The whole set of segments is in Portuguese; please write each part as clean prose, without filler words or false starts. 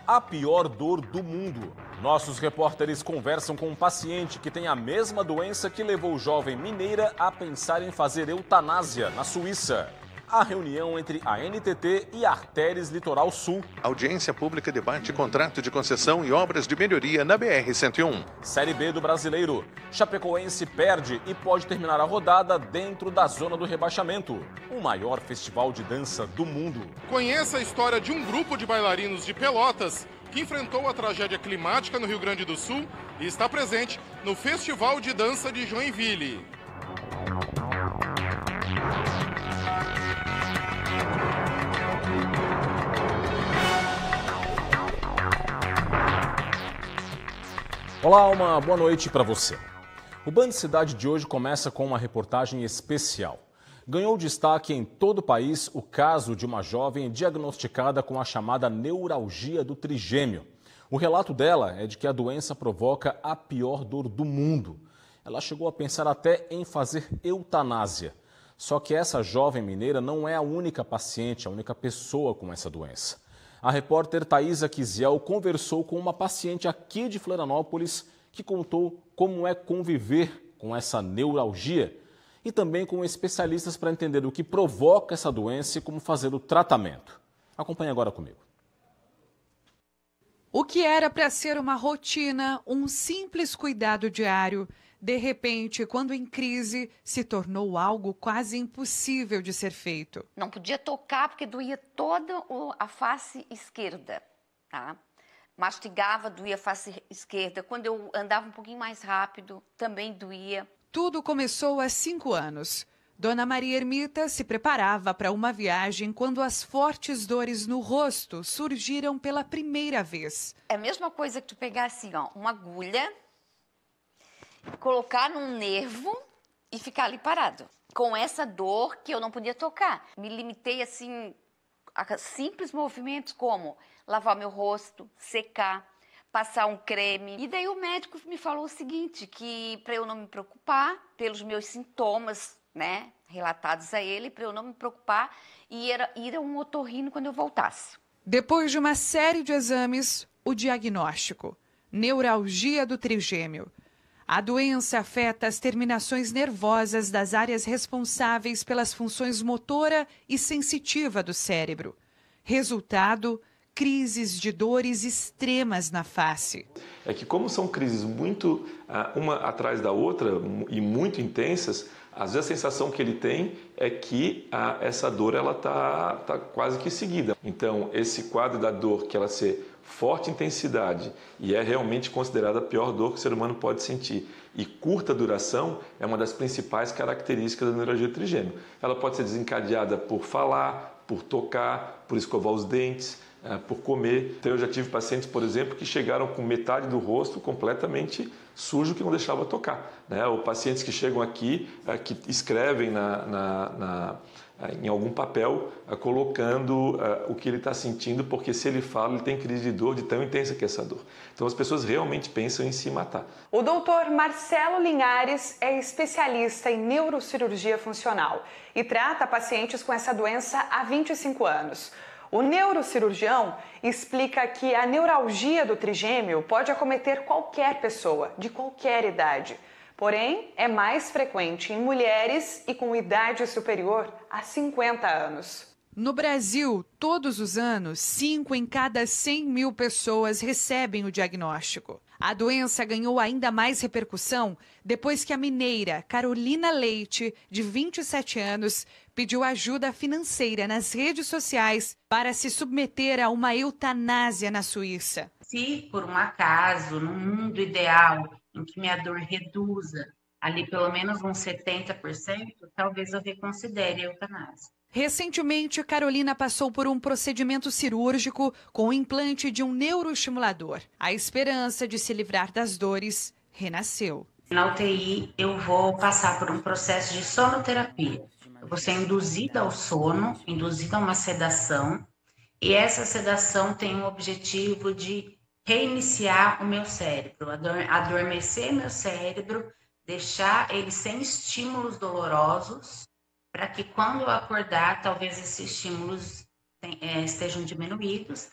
A pior dor do mundo. Nossos repórteres conversam com um paciente que tem a mesma doença que levou jovem mineira a pensar em fazer eutanásia na Suíça. A reunião entre a NTT e a Arteres Litoral Sul. Audiência pública debate contrato de concessão e obras de melhoria na BR-101. Série B do Brasileiro. Chapecoense perde e pode terminar a rodada dentro da zona do rebaixamento. O maior festival de dança do mundo. Conheça a história de um grupo de bailarinos de Pelotas que enfrentou a tragédia climática no Rio Grande do Sul e está presente no Festival de Dança de Joinville. Olá, uma boa noite para você. O Band Cidade de hoje começa com uma reportagem especial. Ganhou destaque em todo o país o caso de uma jovem diagnosticada com a chamada neuralgia do trigêmeo. O relato dela é de que a doença provoca a pior dor do mundo. Ela chegou a pensar até em fazer eutanásia. Só que essa jovem mineira não é a única paciente, a única pessoa com essa doença. A repórter Thaisa Kisiel conversou com uma paciente aqui de Florianópolis que contou como é conviver com essa neuralgia e também com especialistas para entender o que provoca essa doença e como fazer o tratamento. Acompanhe agora comigo. O que era para ser uma rotina, um simples cuidado diário, de repente, quando em crise, se tornou algo quase impossível de ser feito. Não podia tocar porque doía toda a face esquerda, tá? Mastigava, doía a face esquerda. Quando eu andava um pouquinho mais rápido, também doía. Tudo começou há 5 anos. Dona Maria Ermita se preparava para uma viagem quando as fortes dores no rosto surgiram pela primeira vez. É a mesma coisa que tu pegar assim, ó, uma agulha, colocar num nervo e ficar ali parado. Com essa dor que eu não podia tocar. Me limitei assim a simples movimentos como lavar meu rosto, secar, passar um creme. E daí o médico me falou o seguinte, que para eu não me preocupar pelos meus sintomas, né, relatados a ele, para eu não me preocupar e ir a um otorrino quando eu voltasse. Depois de uma série de exames, o diagnóstico: neuralgia do trigêmeo. A doença afeta as terminações nervosas das áreas responsáveis pelas funções motora e sensitiva do cérebro. Resultado: crises de dores extremas na face. É que como são crises muito uma atrás da outra e muito intensas, às vezes a sensação que ele tem é que essa dor ela tá quase que seguida. Então esse quadro da dor que ela ser forte intensidade e é realmente considerada a pior dor que o ser humano pode sentir e curta duração é uma das principais características da neuralgia do trigêmeo. Ela pode ser desencadeada por falar, por tocar, por escovar os dentes, por comer. Então, eu já tive pacientes, por exemplo, que chegaram com metade do rosto completamente sujo que não deixava tocar, né? Ou pacientes que chegam aqui, que escrevem em algum papel, colocando o que ele está sentindo, porque se ele fala, ele tem crise de dor de tão intensa que é essa dor. Então as pessoas realmente pensam em se matar. O doutor Marcelo Linhares é especialista em neurocirurgia funcional e trata pacientes com essa doença há 25 anos. O neurocirurgião explica que a neuralgia do trigêmeo pode acometer qualquer pessoa, de qualquer idade. Porém, é mais frequente em mulheres e com idade superior a 50 anos. No Brasil, todos os anos, 5 em cada 100 mil pessoas recebem o diagnóstico. A doença ganhou ainda mais repercussão depois que a mineira Carolina Leite, de 27 anos, pediu ajuda financeira nas redes sociais para se submeter a uma eutanásia na Suíça. Se, por um acaso, no mundo ideal, em que minha dor reduza ali pelo menos uns 70%, talvez eu reconsidere a eutanásia. Recentemente, Carolina passou por um procedimento cirúrgico com o implante de um neuroestimulador. A esperança de se livrar das dores renasceu. Na UTI, eu vou passar por um processo de sonoterapia. Eu vou ser induzida ao sono, induzida a uma sedação, e essa sedação tem o objetivo de reiniciar o meu cérebro, adormecer meu cérebro, deixar ele sem estímulos dolorosos, para que quando eu acordar, talvez esses estímulos estejam diminuídos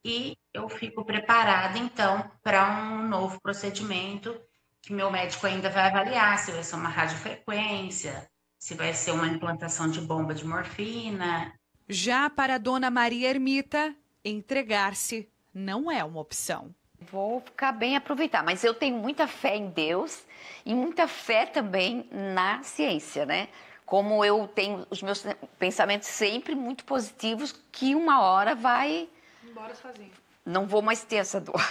e eu fico preparada, então, para um novo procedimento que meu médico ainda vai avaliar, se vai ser uma radiofrequência, se vai ser uma implantação de bomba de morfina. Já para a dona Maria Ermita, entregar-se não é uma opção. Vou ficar bem aproveitar, mas eu tenho muita fé em Deus e muita fé também na ciência, né? Como eu tenho os meus pensamentos sempre muito positivos, que uma hora vai... Embora sozinho. Não vou mais ter essa dor.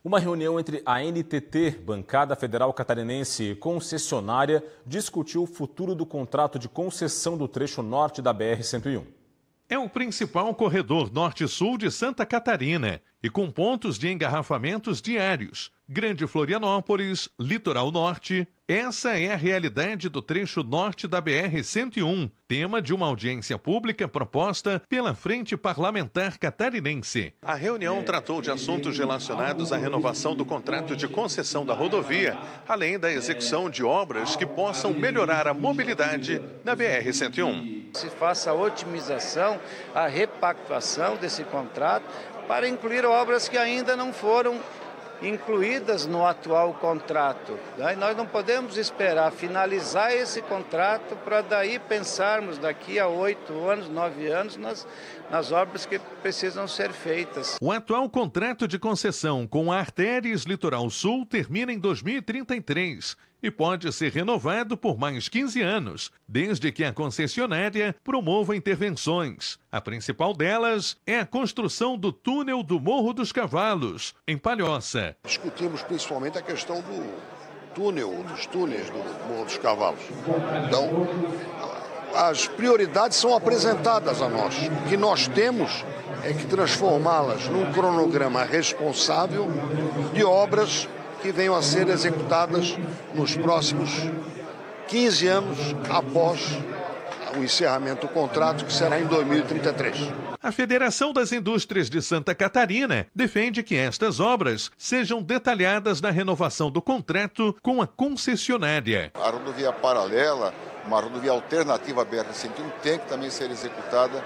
Uma reunião entre a NTT, Bancada Federal Catarinense e concessionária, discutiu o futuro do contrato de concessão do trecho norte da BR-101. É o principal corredor norte-sul de Santa Catarina e com pontos de engarrafamentos diários. Grande Florianópolis, Litoral Norte. Essa é a realidade do trecho norte da BR-101, tema de uma audiência pública proposta pela Frente Parlamentar Catarinense. A reunião tratou de assuntos relacionados à renovação do contrato de concessão da rodovia, além da execução de obras que possam melhorar a mobilidade na BR-101. Se faça a otimização, a repactuação desse contrato para incluir obras que ainda não foram incluídas no atual contrato. Nós não podemos esperar finalizar esse contrato para daí pensarmos daqui a 8 anos, 9 anos nas obras que precisam ser feitas. O atual contrato de concessão com a Artérias Litoral Sul termina em 2033 e pode ser renovado por mais 15 anos, desde que a concessionária promova intervenções. A principal delas é a construção do túnel do Morro dos Cavalos, em Palhoça. Discutimos principalmente a questão do túnel, dos túneis do Morro dos Cavalos. Então, as prioridades são apresentadas a nós. O que nós temos é que transformá-las num cronograma responsável de obras que venham a ser executadas nos próximos 15 anos após o encerramento do contrato, que será em 2033. A Federação das Indústrias de Santa Catarina defende que estas obras sejam detalhadas na renovação do contrato com a concessionária. A rodovia paralela, uma rodovia alternativa à BR-101, tem que também ser executada,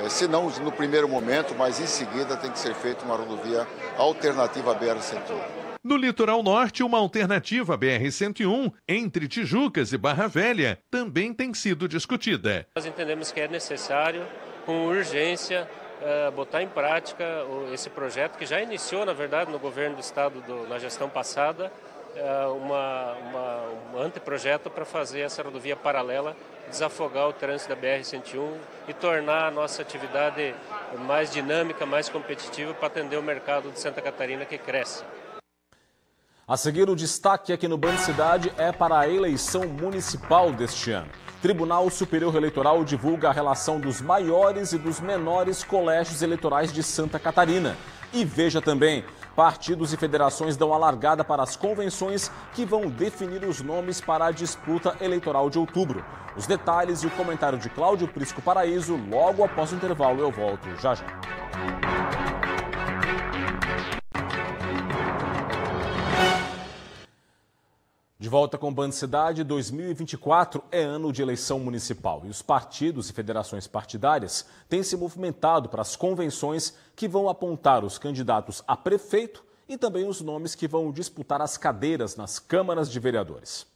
se não no primeiro momento, mas em seguida tem que ser feita uma rodovia alternativa à BR-101. No litoral norte, uma alternativa BR-101 entre Tijucas e Barra Velha também tem sido discutida. Nós entendemos que é necessário, com urgência, botar em prática esse projeto que já iniciou, na verdade, no governo do estado na gestão passada, um anteprojeto para fazer essa rodovia paralela, desafogar o trânsito da BR-101 e tornar a nossa atividade mais dinâmica, mais competitiva para atender o mercado de Santa Catarina que cresce. A seguir, o destaque aqui no Band Cidade é para a eleição municipal deste ano. Tribunal Superior Eleitoral divulga a relação dos maiores e dos menores colégios eleitorais de Santa Catarina. E veja também, partidos e federações dão a largada para as convenções que vão definir os nomes para a disputa eleitoral de outubro. Os detalhes e o comentário de Cláudio Prisco Paraíso logo após o intervalo. Eu volto já já. De volta com o Band Cidade, 2024 é ano de eleição municipal e os partidos e federações partidárias têm se movimentado para as convenções que vão apontar os candidatos a prefeito e também os nomes que vão disputar as cadeiras nas câmaras de vereadores.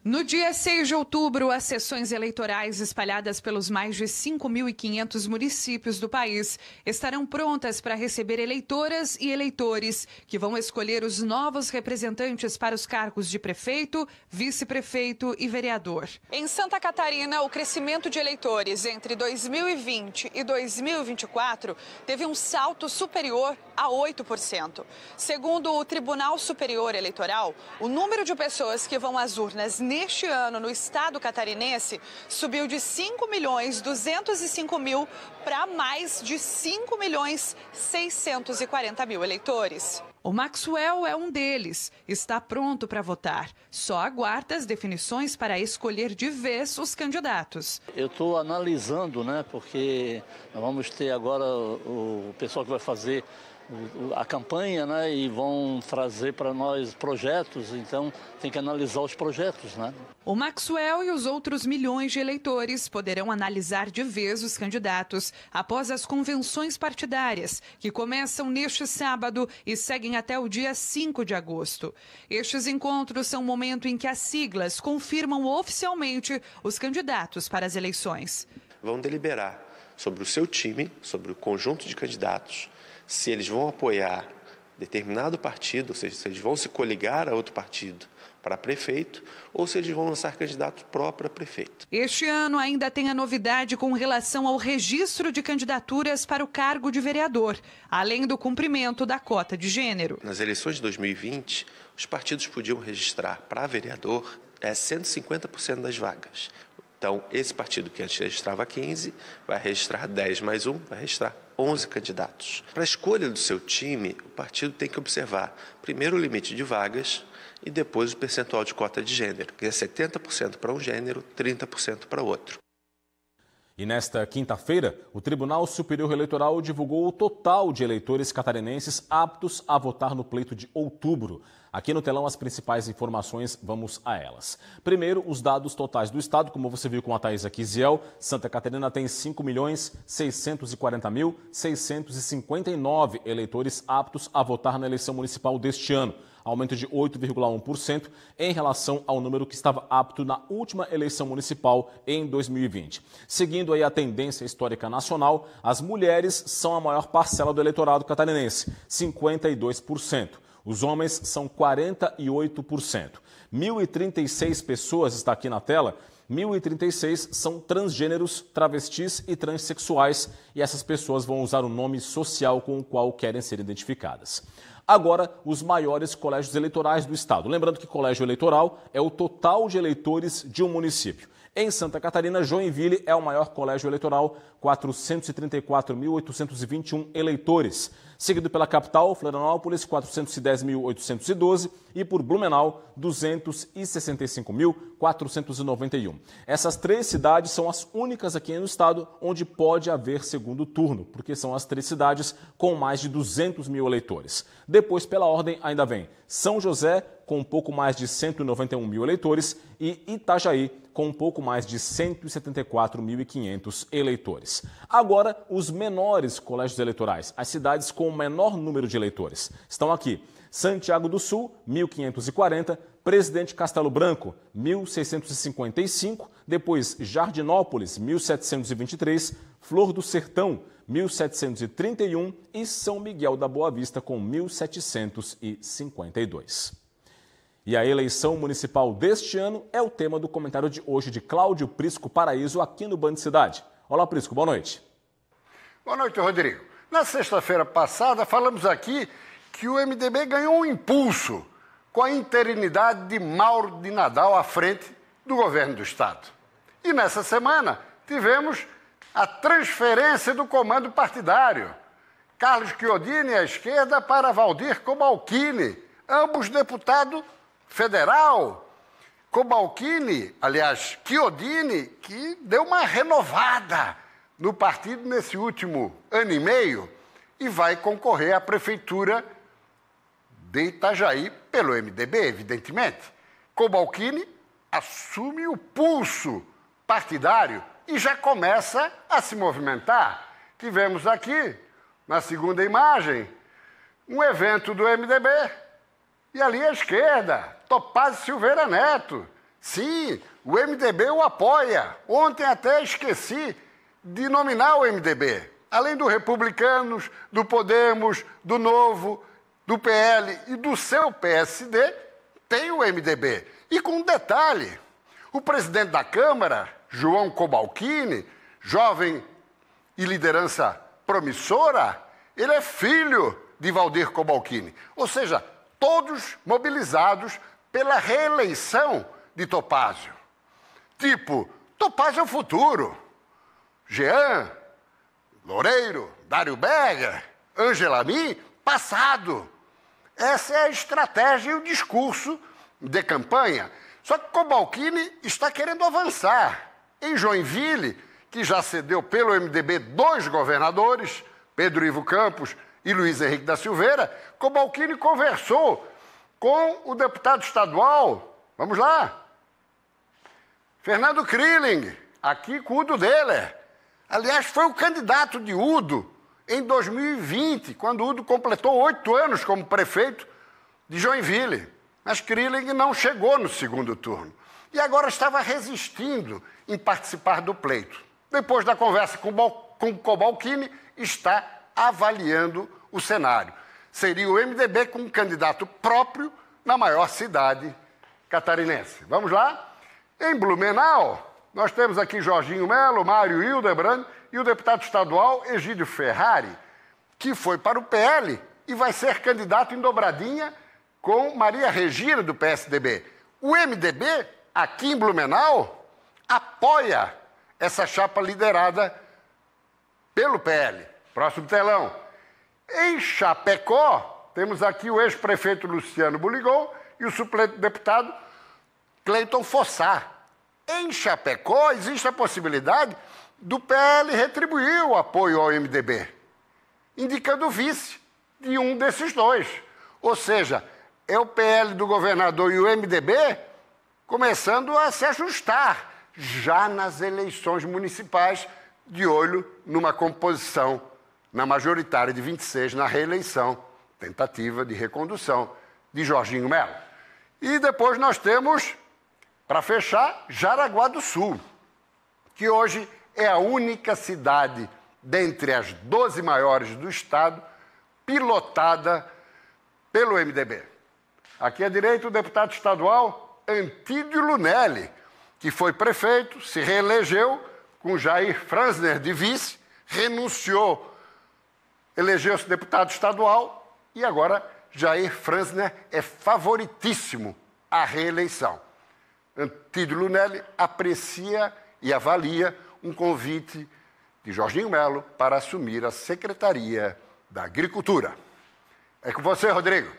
No dia 6 de outubro, as sessões eleitorais espalhadas pelos mais de 5.500 municípios do país estarão prontas para receber eleitoras e eleitores que vão escolher os novos representantes para os cargos de prefeito, vice-prefeito e vereador. Em Santa Catarina, o crescimento de eleitores entre 2020 e 2024 teve um salto superior a 8%. Segundo o Tribunal Superior Eleitoral, o número de pessoas que vão às urnas neste ano no estado catarinense subiu de 5.205.000 para mais de 5.640.000 eleitores. O Maxwell é um deles. Está pronto para votar. Só aguarda as definições para escolher de vez os candidatos. Eu estou analisando, né? Porque nós vamos ter agora o pessoal que vai fazer a campanha, né? E vão trazer para nós projetos. Então tem que analisar os projetos, né? O Maxwell e os outros milhões de eleitores poderão analisar de vez os candidatos após as convenções partidárias, que começam neste sábado e seguem até o dia 5 de agosto. Estes encontros são o momento em que as siglas confirmam oficialmente os candidatos para as eleições. Vão deliberar sobre o seu time, sobre o conjunto de candidatos, se eles vão apoiar determinado partido, ou seja, se eles vão se coligar a outro partido para prefeito, ou se eles vão lançar candidato próprio a prefeito. Este ano ainda tem a novidade com relação ao registro de candidaturas para o cargo de vereador, além do cumprimento da cota de gênero. Nas eleições de 2020, os partidos podiam registrar para vereador 150% das vagas. Então, esse partido que antes registrava 15, vai registrar 10 mais 1, vai registrar 11 candidatos. Para a escolha do seu time, o partido tem que observar primeiro o limite de vagas e depois o percentual de cota de gênero, que é 70% para um gênero, 30% para outro. E nesta quinta-feira, o Tribunal Superior Eleitoral divulgou o total de eleitores catarinenses aptos a votar no pleito de outubro. Aqui no telão, as principais informações, vamos a elas. Primeiro, os dados totais do estado, como você viu com a Thaisa Kisiel, Santa Catarina tem 5.640.659 eleitores aptos a votar na eleição municipal deste ano, aumento de 8,1% em relação ao número que estava apto na última eleição municipal em 2020. Seguindo aí a tendência histórica nacional, as mulheres são a maior parcela do eleitorado catarinense, 52%. Os homens são 48%. 1.036 pessoas, está aqui na tela, 1.036 são transgêneros, travestis e transexuais, e essas pessoas vão usar o nome social com o qual querem ser identificadas. Agora, os maiores colégios eleitorais do estado. Lembrando que colégio eleitoral é o total de eleitores de um município. Em Santa Catarina, Joinville é o maior colégio eleitoral, 434.821 eleitores. Seguido pela capital, Florianópolis, 410.812 e por Blumenau, 265.491. Essas três cidades são as únicas aqui no estado onde pode haver segundo turno, porque são as três cidades com mais de 200 mil eleitores. Depois, pela ordem, ainda vem São José, com um pouco mais de 191 mil eleitores, e Itajaí, com um pouco mais de 174.500 eleitores. Agora, os menores colégios eleitorais, as cidades com o menor número de eleitores. Estão aqui: Santiago do Sul, 1.540, Presidente Castelo Branco, 1.655, depois Jardinópolis, 1.723, Flor do Sertão, 1.731 e São Miguel da Boa Vista, com 1.752. E a eleição municipal deste ano é o tema do comentário de hoje de Cláudio Prisco Paraíso aqui no Band Cidade. Olá, Prisco, boa noite. Boa noite, Rodrigo. Na sexta-feira passada, falamos aqui que o MDB ganhou um impulso com a interinidade de Mauro de Nadal à frente do governo do estado. E nessa semana tivemos a transferência do comando partidário. Carlos Chiodini à esquerda para Valdir Cobalcini, ambos deputado federal. Cobalcini, aliás, Chiodini, que deu uma renovada no partido nesse último ano e meio e vai concorrer à prefeitura de Itajaí pelo MDB, evidentemente. Cobalcini assume o pulso partidário e já começa a se movimentar. Tivemos aqui, na segunda imagem, um evento do MDB. E ali à esquerda, Topázio Silveira Neto. Sim, o MDB o apoia. Ontem até esqueci de nominar o MDB. Além do Republicanos, do Podemos, do Novo, do PL e do seu PSD, tem o MDB. E com um detalhe, o presidente da Câmara, João Cobalcini, jovem e liderança promissora, ele é filho de Valdir Cobalcini. Ou seja, todos mobilizados pela reeleição de Topázio. Tipo, Topázio é o futuro. Jean, Loureiro, Dário Berger, Angela Mi, passado. Essa é a estratégia e o discurso de campanha. Só que Cobalcini está querendo avançar. Em Joinville, que já cedeu pelo MDB 2 governadores, Pedro Ivo Campos e Luiz Henrique da Silveira, Cobalcini conversou com o deputado estadual, vamos lá, Fernando Krilling, aqui com Udo Deller. Aliás, foi o candidato de Udo em 2020, quando Udo completou 8 anos como prefeito de Joinville. Mas Krilling não chegou no segundo turno. E agora estava resistindo em participar do pleito. Depois da conversa com Cobalcini, está avaliando o cenário. Seria o MDB com um candidato próprio na maior cidade catarinense. Vamos lá? Em Blumenau, nós temos aqui Jorginho Melo, Mário Hildebrand e o deputado estadual Egídio Ferrari, que foi para o PL e vai ser candidato em dobradinha com Maria Regina, do PSDB. O MDB, aqui em Blumenau, apoia essa chapa liderada pelo PL. Próximo telão. Em Chapecó, temos aqui o ex-prefeito Luciano Buligol e o suplente deputado Cleiton Fossá. Em Chapecó, existe a possibilidade do PL retribuir o apoio ao MDB, indicando o vice de um desses dois. Ou seja, é o PL do governador e o MDB começando a se ajustar já nas eleições municipais, de olho numa composição na majoritária de 26 na reeleição, tentativa de recondução de Jorginho Melo. E depois nós temos, para fechar, Jaraguá do Sul, que hoje é a única cidade dentre as 12 maiores do estado pilotada pelo MDB. Aqui à direita o deputado estadual Antídio Lunelli, que foi prefeito, se reelegeu com Jair Franzner de vice, renunciou, elegeu-se deputado estadual e agora Jair Franzner é favoritíssimo à reeleição. Antídio Lunelli aprecia e avalia um convite de Jorginho Melo para assumir a Secretaria da Agricultura. É com você, Rodrigo.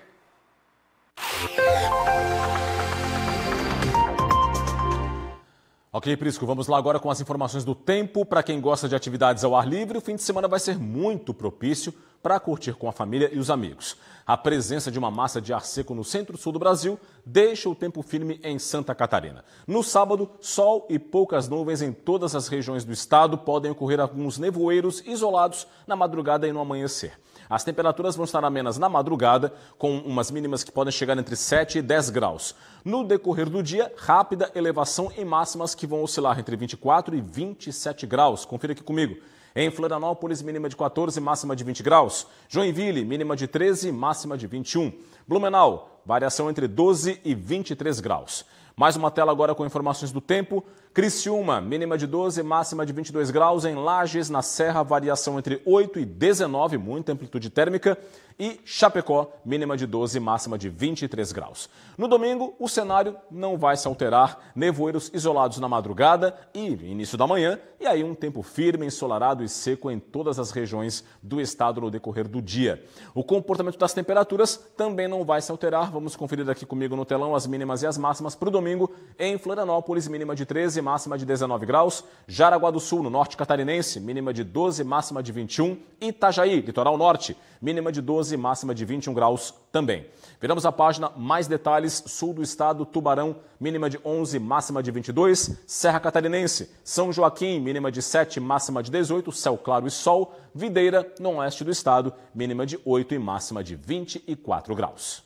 Ok, Prisco, vamos lá agora com as informações do tempo. Para quem gosta de atividades ao ar livre, o fim de semana vai ser muito propício para curtir com a família e os amigos. A presença de uma massa de ar seco no centro-sul do Brasil deixa o tempo firme em Santa Catarina. No sábado, sol e poucas nuvens em todas as regiões do estado. Podem ocorrer alguns nevoeiros isolados na madrugada e no amanhecer. As temperaturas vão estar amenas na madrugada, com umas mínimas que podem chegar entre 7 e 10 graus. No decorrer do dia, rápida elevação em máximas que vão oscilar entre 24 e 27 graus. Confira aqui comigo. Em Florianópolis, mínima de 14, máxima de 20 graus. Joinville, mínima de 13, máxima de 21. Blumenau, variação entre 12 e 23 graus. Mais uma tela agora com informações do tempo. Criciúma, mínima de 12, máxima de 22 graus. Em Lages, na Serra, variação entre 8 e 19, muita amplitude térmica. E Chapecó, mínima de 12, máxima de 23 graus. No domingo, o cenário não vai se alterar. Nevoeiros isolados na madrugada e início da manhã. E aí um tempo firme, ensolarado e seco em todas as regiões do estado no decorrer do dia. O comportamento das temperaturas também não vai se alterar. Vamos conferir aqui comigo no telão as mínimas e as máximas para o domingo. Em Florianópolis, mínima de 13, máxima de 19 graus. Jaraguá do Sul, no norte catarinense, mínima de 12, máxima de 21. Itajaí, litoral norte, mínima de 12, máxima de 21 graus também. Viramos a página, mais detalhes, sul do estado, Tubarão, mínima de 11, máxima de 22. Serra Catarinense, São Joaquim, mínima de 7, máxima de 18, céu claro e sol. Videira, no oeste do estado, mínima de 8 e máxima de 24 graus.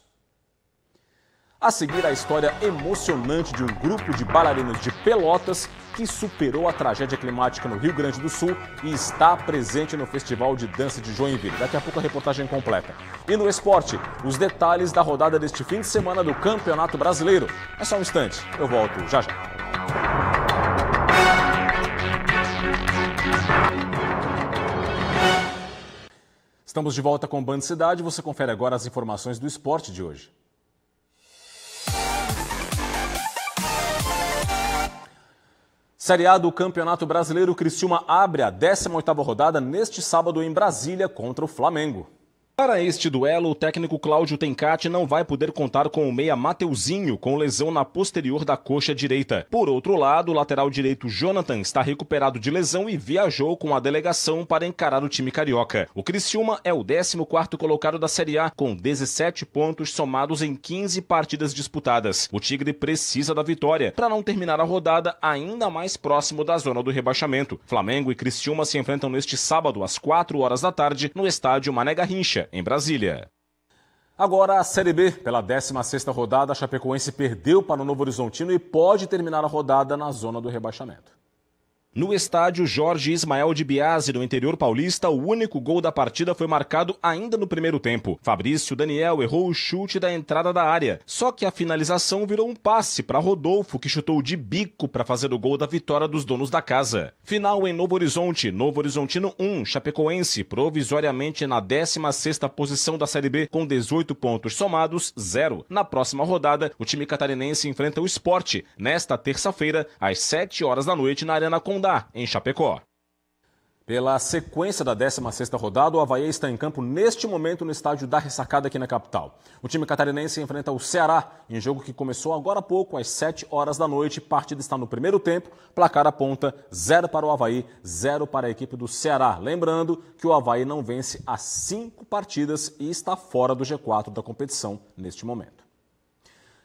A seguir, a história emocionante de um grupo de bailarinos de Pelotas que superou a tragédia climática no Rio Grande do Sul e está presente no Festival de Dança de Joinville. Daqui a pouco a reportagem completa. E no esporte, os detalhes da rodada deste fim de semana do Campeonato Brasileiro. É só um instante, eu volto já já. Estamos de volta com o Band Cidade. Você confere agora as informações do esporte de hoje. Série A do Campeonato Brasileiro, Criciúma abre a 18ª rodada neste sábado em Brasília contra o Flamengo. Para este duelo, o técnico Cláudio Tencati não vai poder contar com o meia Mateuzinho, com lesão na posterior da coxa direita. Por outro lado, o lateral direito Jonathan está recuperado de lesão e viajou com a delegação para encarar o time carioca. O Criciúma é o 14º colocado da Série A, com 17 pontos somados em 15 partidas disputadas. O Tigre precisa da vitória para não terminar a rodada ainda mais próximo da zona do rebaixamento. Flamengo e Criciúma se enfrentam neste sábado às 4 horas da tarde no estádio Mané Garrincha, em Brasília. Agora a Série B. Pela 16ª rodada, a Chapecoense perdeu para o Novo Horizontino e pode terminar a rodada na zona do rebaixamento. No estádio Jorge Ismael de Biasi, no interior paulista, o único gol da partida foi marcado ainda no primeiro tempo. Fabrício Daniel errou o chute da entrada da área, só que a finalização virou um passe para Rodolfo, que chutou de bico para fazer o gol da vitória dos donos da casa. Final em Novo Horizonte, Novo Horizontino 1, Chapecoense, provisoriamente na 16ª posição da Série B, com 18 pontos somados, 0. Na próxima rodada, o time catarinense enfrenta o Sport, nesta terça-feira, às 7 horas da noite, na Arena Condá, em Chapecó. Pela sequência da 16ª rodada, o Avaí está em campo neste momento no estádio da Ressacada aqui na capital. O time catarinense enfrenta o Ceará em jogo que começou agora há pouco, às 7 horas da noite. Partida está no primeiro tempo, placar aponta 0 para o Avaí, 0 para a equipe do Ceará. Lembrando que o Avaí não vence há 5 partidas e está fora do G4 da competição neste momento.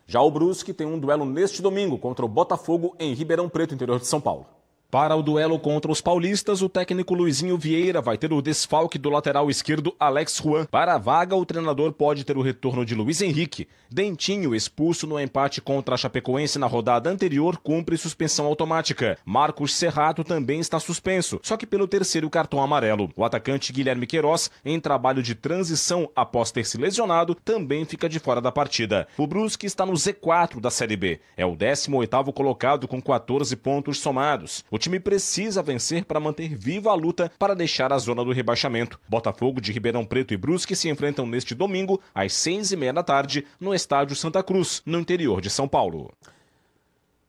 Já o Brusque tem um duelo neste domingo contra o Botafogo em Ribeirão Preto, interior de São Paulo. Para o duelo contra os paulistas, o técnico Luizinho Vieira vai ter o desfalque do lateral esquerdo Alex Juan. Para a vaga, o treinador pode ter o retorno de Luiz Henrique. Dentinho, expulso no empate contra a Chapecoense na rodada anterior, cumpre suspensão automática. Marcos Serrato também está suspenso, só que pelo 3º cartão amarelo. O atacante Guilherme Queiroz, em trabalho de transição após ter se lesionado, também fica de fora da partida. O Brusque está no Z4 da Série B. É o 18º colocado com 14 pontos somados. O time precisa vencer para manter viva a luta para deixar a zona do rebaixamento. Botafogo de Ribeirão Preto e Brusque se enfrentam neste domingo, às 6h30 da tarde, no estádio Santa Cruz, no interior de São Paulo.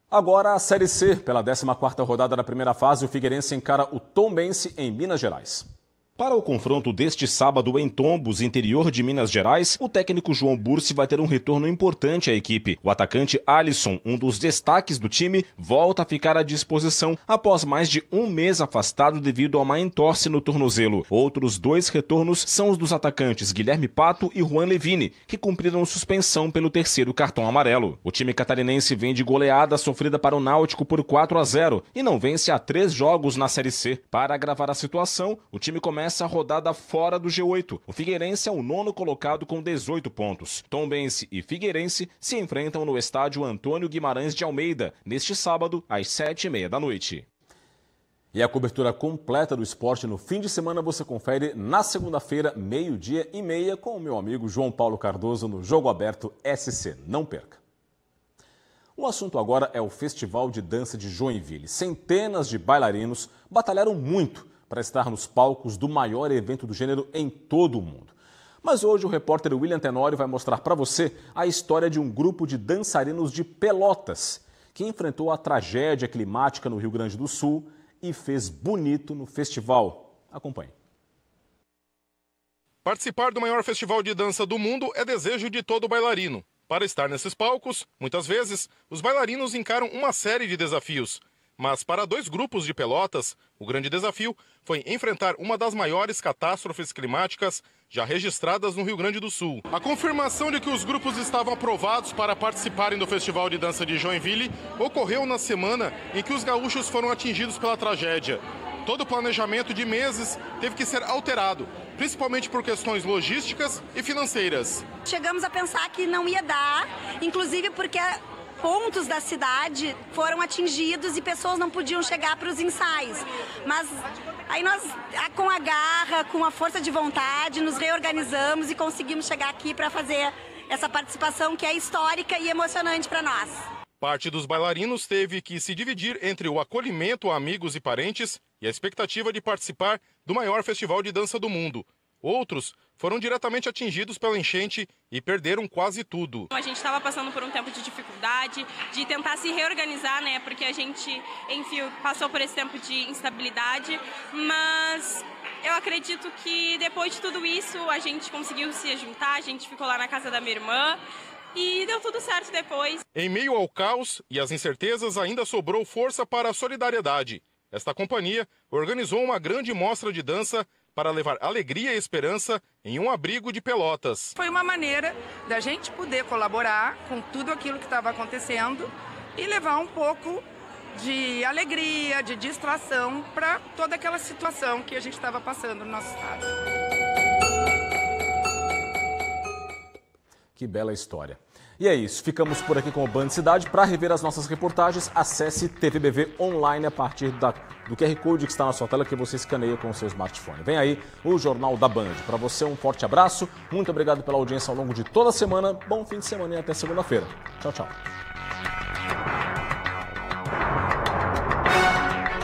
Agora a Série C. Pela 14ª rodada da primeira fase, o Figueirense encara o Tombense em Minas Gerais. Para o confronto deste sábado em Tombos, interior de Minas Gerais, o técnico João Bursi vai ter um retorno importante à equipe. O atacante Alisson, um dos destaques do time, volta a ficar à disposição após mais de um mês afastado devido a uma entorse no tornozelo. Outros 2 retornos são os dos atacantes Guilherme Pato e Juan Levine, que cumpriram suspensão pelo 3º cartão amarelo. O time catarinense vem de goleada sofrida para o Náutico por 4-0 e não vence há 3 jogos na Série C. Para agravar a situação, o time começa a rodada fora do G8. O Figueirense é o 9º colocado com 18 pontos. Tombense e Figueirense se enfrentam no estádio Antônio Guimarães de Almeida, neste sábado, às 7h30 da noite. E a cobertura completa do esporte no fim de semana você confere na segunda-feira, 12h30, com o meu amigo João Paulo Cardoso no Jogo Aberto SC. Não perca! O assunto agora é o Festival de Dança de Joinville. Centenas de bailarinos batalharam muito para estar nos palcos do maior evento do gênero em todo o mundo. Mas hoje o repórter William Tenório vai mostrar para você a história de um grupo de dançarinos de Pelotas que enfrentou a tragédia climática no Rio Grande do Sul e fez bonito no festival. Acompanhe. Participar do maior festival de dança do mundo é desejo de todo bailarino. Para estar nesses palcos, muitas vezes, os bailarinos encaram uma série de desafios. Mas para 2 grupos de Pelotas, o grande desafio foi enfrentar uma das maiores catástrofes climáticas já registradas no Rio Grande do Sul. A confirmação de que os grupos estavam aprovados para participarem do Festival de Dança de Joinville ocorreu na semana em que os gaúchos foram atingidos pela tragédia. Todo o planejamento de meses teve que ser alterado, principalmente por questões logísticas e financeiras. Chegamos a pensar que não ia dar, inclusive porque pontos da cidade foram atingidos e pessoas não podiam chegar para os ensaios. Mas aí nós, com a garra, com a força de vontade, nos reorganizamos e conseguimos chegar aqui para fazer essa participação que é histórica e emocionante para nós. Parte dos bailarinos teve que se dividir entre o acolhimento a amigos e parentes e a expectativa de participar do maior festival de dança do mundo. Outros foram diretamente atingidos pela enchente e perderam quase tudo. A gente estava passando por um tempo de dificuldade, de tentar se reorganizar, porque a gente, enfim, passou por esse tempo de instabilidade, mas Eu acredito que depois de tudo isso a gente conseguiu se juntar, a gente ficou lá na casa da minha irmã e deu tudo certo depois. Em meio ao caos e às incertezas, ainda sobrou força para a solidariedade. Esta companhia organizou uma grande mostra de dança para levar alegria e esperança em um abrigo de Pelotas. Foi uma maneira da gente poder colaborar com tudo aquilo que estava acontecendo e levar um pouco de alegria, de distração para toda aquela situação que a gente estava passando no nosso estado. Que bela história. E é isso, ficamos por aqui com o Band Cidade. Para rever as nossas reportagens, acesse TVBV Online a partir do QR Code que está na sua tela, que você escaneia com o seu smartphone. Vem aí o Jornal da Band. Para você, um forte abraço. Muito obrigado pela audiência ao longo de toda a semana. Bom fim de semana e até segunda-feira. Tchau, tchau.